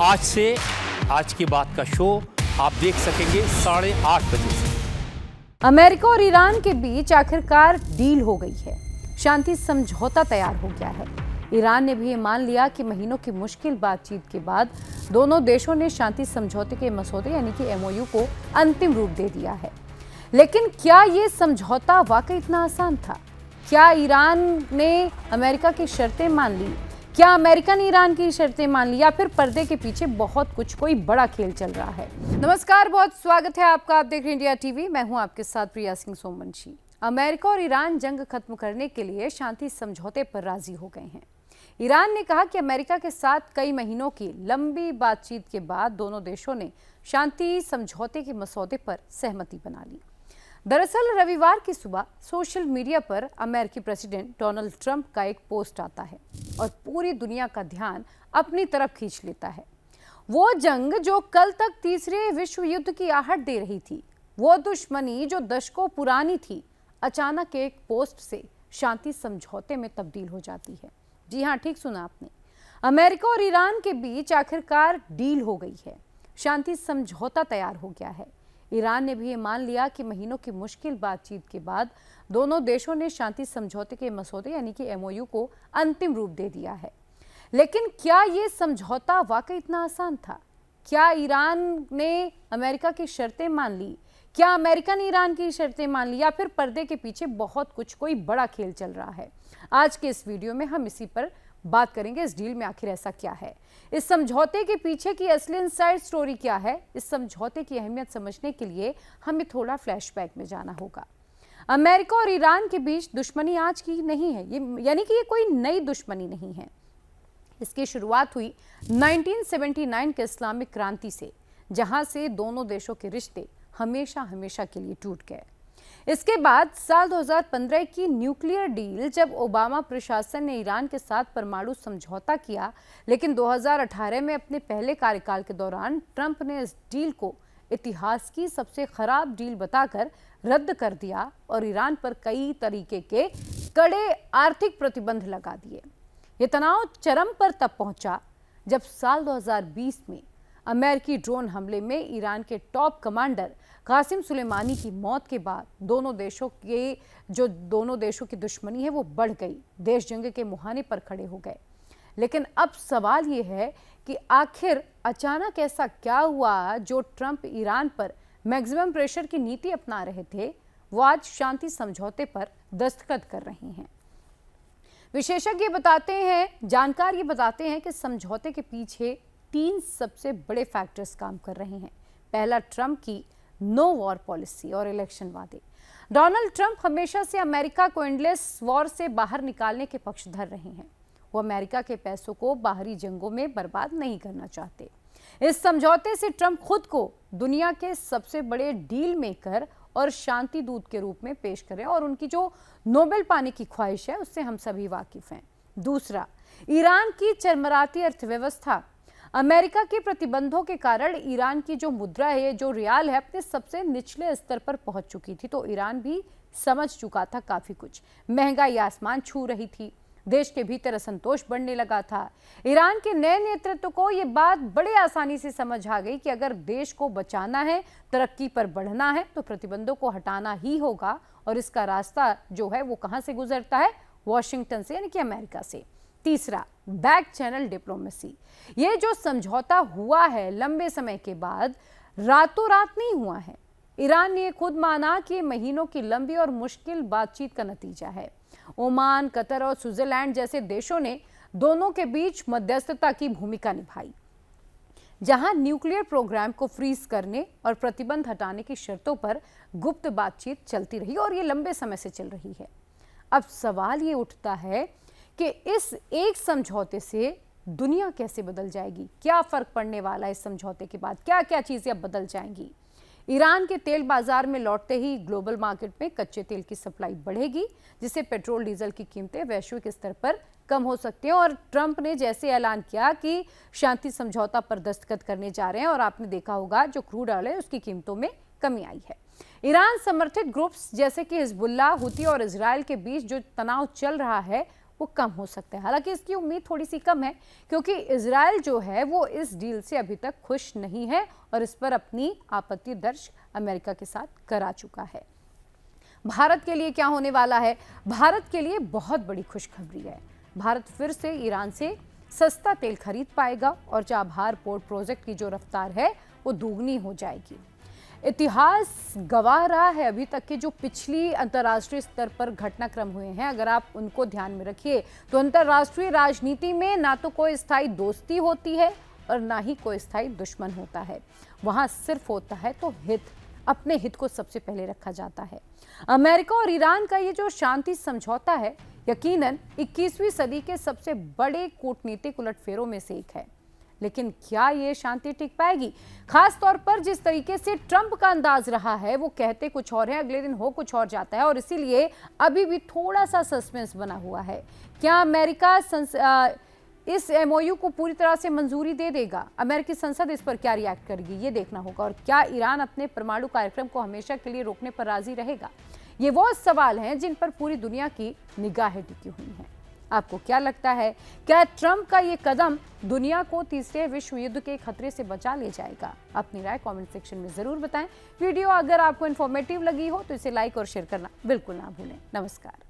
आज से आज की बात का शो आप देख सकेंगे 8:30 बजे से। अमेरिका और ईरान के बीच आखिरकार डील हो गई है। शांति समझौता तैयार हो गया है। ईरान ने भी ये मान लिया कि महीनों की मुश्किल बातचीत के बाद दोनों देशों ने शांति समझौते के मसौदे यानी कि एमओयू को अंतिम रूप दे दिया है। लेकिन क्या ये समझौता वाकई इतना आसान था? क्या ईरान ने अमेरिका की शर्तें मान ली? क्या अमेरिका ने ईरान की शर्तें मान ली, या फिर पर्दे के पीछे बहुत कुछ कोई बड़ा खेल चल रहा है? नमस्कार, बहुत स्वागत है आपका। आप देख रहे हैं इंडिया टीवी। मैं हूं आपके साथ प्रिया सिंह सोमवंशी। अमेरिका और ईरान जंग खत्म करने के लिए शांति समझौते पर राजी हो गए हैं। ईरान ने कहा कि अमेरिका के साथ कई महीनों की लंबी बातचीत के बाद दोनों देशों ने शांति समझौते के मसौदे पर सहमति बना ली। दरअसल रविवार की सुबह सोशल मीडिया पर अमेरिकी प्रेसिडेंट डोनाल्ड ट्रंप का एक पोस्ट आता है और पूरी दुनिया का ध्यान अपनी तरफ खींच लेता है। वो जंग जो कल तक तीसरे विश्व युद्ध की आहट दे रही थी, वो दुश्मनी जो दशकों पुरानी थी, अचानक एक पोस्ट से शांति समझौते में तब्दील हो जाती है। जी हाँ, ठीक सुना आपने। अमेरिका और ईरान के बीच आखिरकार डील हो गई है। शांति समझौता तैयार हो गया है। ईरान ने भी ये मान लिया कि महीनों की मुश्किल बातचीत के बाद दोनों देशों ने शांति समझौते के मसौदे यानी कि एमओयू को अंतिम रूप दे दिया है। लेकिन क्या ये समझौता वाकई इतना आसान था? क्या ईरान ने अमेरिका की शर्तें मान ली? क्या अमेरिका ने ईरान की शर्तें मान ली, या फिर पर्दे के पीछे बहुत कुछ कोई बड़ा खेल चल रहा है? आज के इस वीडियो में हम इसी पर बात करेंगे। इस डील में आखिर ऐसा क्या है, इस समझौते के पीछे की असली इनसाइड स्टोरी क्या है? इस समझौते की अहमियत समझने के लिए हमें थोड़ा फ्लैशबैक में जाना होगा। अमेरिका और ईरान के बीच दुश्मनी आज की नहीं है, यानी कि ये कोई नई दुश्मनी नहीं है। इसकी शुरुआत हुई 1979 के इस्लामिक क्रांति से, जहां से दोनों देशों के रिश्ते हमेशा हमेशा के लिए टूट गए। इसके बाद साल 2015 की न्यूक्लियर डील, जब ओबामा प्रशासन ने ईरान के साथ परमाणु समझौता किया, लेकिन 2018 में अपने पहले कार्यकाल के दौरान ट्रंप ने इस डील को इतिहास की सबसे खराब डील बताकर रद्द कर दिया और ईरान पर कई तरीके के कड़े आर्थिक प्रतिबंध लगा दिए। ये तनाव चरम पर तब पहुंचा जब साल 2020 में अमेरिकी ड्रोन हमले में ईरान के टॉप कमांडर कासिम सुलेमानी की मौत के बाद दोनों देशों की दुश्मनी है वो बढ़ गई। देश जंग के मुहाने पर खड़े हो गए। लेकिन अब सवाल ये है कि आखिर अचानक ऐसा क्या हुआ जो ट्रंप ईरान पर मैक्सिमम प्रेशर की नीति अपना रहे थे, वो आज शांति समझौते पर दस्तखत कर रहे हैं। विशेषज्ञ बताते हैं, जानकार ये बताते हैं कि समझौते के पीछे 3 सबसे बड़े फैक्टर्स काम कर रहे हैं। पहला, ट्रंप की नो वॉर पॉलिसी और इलेक्शन वादे। डोनाल्ड ट्रंप हमेशा से अमेरिका को एंडलेस वॉर से बाहर निकालने के पक्षधर रहे हैं। वो अमेरिका के पैसों को बाहरी जंगों में बर्बाद नहीं करना चाहते। इस समझौते से ट्रंप खुद को दुनिया के सबसे बड़े डील मेकर और शांति दूत के रूप में पेश करें, और उनकी जो नोबेल पाने की ख्वाहिश है उससे हम सभी वाकिफ हैं। दूसरा, ईरान की चरमराती अर्थव्यवस्था। अमेरिका के प्रतिबंधों के कारण ईरान की जो मुद्रा है, जो रियाल है, अपने सबसे निचले स्तर पर पहुंच चुकी थी। तो ईरान भी समझ चुका था काफी कुछ। महंगाई आसमान छू रही थी। देश के भीतर असंतोष बढ़ने लगा था। ईरान के नए नेतृत्व को यह बात बड़े आसानी से समझ आ गई कि अगर देश को बचाना है, तरक्की पर बढ़ना है, तो प्रतिबंधों को हटाना ही होगा। और इसका रास्ता जो है वो कहां से गुजरता है? वॉशिंगटन से, यानी कि अमेरिका से। तीसरा, बैक चैनल डिप्लोमेसी। ये जो समझौता हुआ है लंबे समय के बाद, रातों रात नहीं हुआ है। ईरान ने खुद माना कि महीनों की लंबी और मुश्किल बातचीत का नतीजा है। ओमान, कतर और स्विट्जरलैंड जैसे देशों ने दोनों के बीच मध्यस्थता की भूमिका निभाई, जहां न्यूक्लियर प्रोग्राम को फ्रीज करने और प्रतिबंध हटाने की शर्तों पर गुप्त बातचीत चलती रही, और ये लंबे समय से चल रही है। अब सवाल ये उठता है कि इस एक समझौते से दुनिया कैसे बदल जाएगी? क्या फर्क पड़ने वाला है इस समझौते के बाद? क्या क्या चीजें अब बदल जाएंगी? ईरान के तेल बाजार में लौटते ही ग्लोबल मार्केट में कच्चे तेल की सप्लाई बढ़ेगी, जिससे पेट्रोल डीजल की कीमतें वैश्विक स्तर पर कम हो सकती हैं। और ट्रंप ने जैसे ऐलान किया कि शांति समझौता पर दस्तखत करने जा रहे हैं, और आपने देखा होगा जो क्रूड ऑयल है उसकी कीमतों में कमी आई है। ईरान समर्थित ग्रुप्स जैसे कि हिजबुल्लाह, हुती और इजराइल के बीच जो तनाव चल रहा है वो कम हो सकता है। हालांकि इसकी उम्मीद थोड़ी सी कम है क्योंकि इजराइल जो है वो इस डील से अभी तक खुश नहीं है और इस पर अपनी आपत्ति दर्ज अमेरिका के साथ करा चुका है। भारत के लिए क्या होने वाला है? भारत के लिए बहुत बड़ी खुशखबरी है। भारत फिर से ईरान से सस्ता तेल खरीद पाएगा और चाबहार पोर्ट प्रोजेक्ट की जो रफ्तार है वो दोगुनी हो जाएगी। इतिहास गवाह रहा है अभी तक के जो पिछली अंतर्राष्ट्रीय स्तर पर घटनाक्रम हुए हैं, अगर आप उनको ध्यान में रखिए तो अंतर्राष्ट्रीय राजनीति में ना तो कोई स्थायी दोस्ती होती है और ना ही कोई स्थायी दुश्मन होता है। वहां सिर्फ होता है तो हित, अपने हित को सबसे पहले रखा जाता है। अमेरिका और ईरान का ये जो शांति समझौता है यकीनन 21वीं सदी के सबसे बड़े कूटनीतिक उलटफेरों में से एक है। लेकिन क्या ये शांति टिक पाएगी? खास तौर पर जिस तरीके से ट्रंप का अंदाज रहा है, वो कहते कुछ और है, अगले दिन हो कुछ और जाता है और इसीलिए अभी भी थोड़ा सा सस्पेंस बना हुआ है। क्या अमेरिका इस एमओयू को पूरी तरह से मंजूरी दे देगा? अमेरिकी संसद इस पर क्या रिएक्ट करेगी, ये देखना होगा। और क्या ईरान अपने परमाणु कार्यक्रम को हमेशा के लिए रोकने पर राजी रहेगा? ये वो सवाल हैं जिन पर पूरी दुनिया की निगाहें टिकी हुई हैं। आपको क्या लगता है, क्या ट्रंप का ये कदम दुनिया को तीसरे विश्व युद्ध के खतरे से बचा ले जाएगा? अपनी राय कमेंट सेक्शन में जरूर बताएं। वीडियो अगर आपको इन्फॉर्मेटिव लगी हो तो इसे लाइक और शेयर करना बिल्कुल ना भूलें। नमस्कार।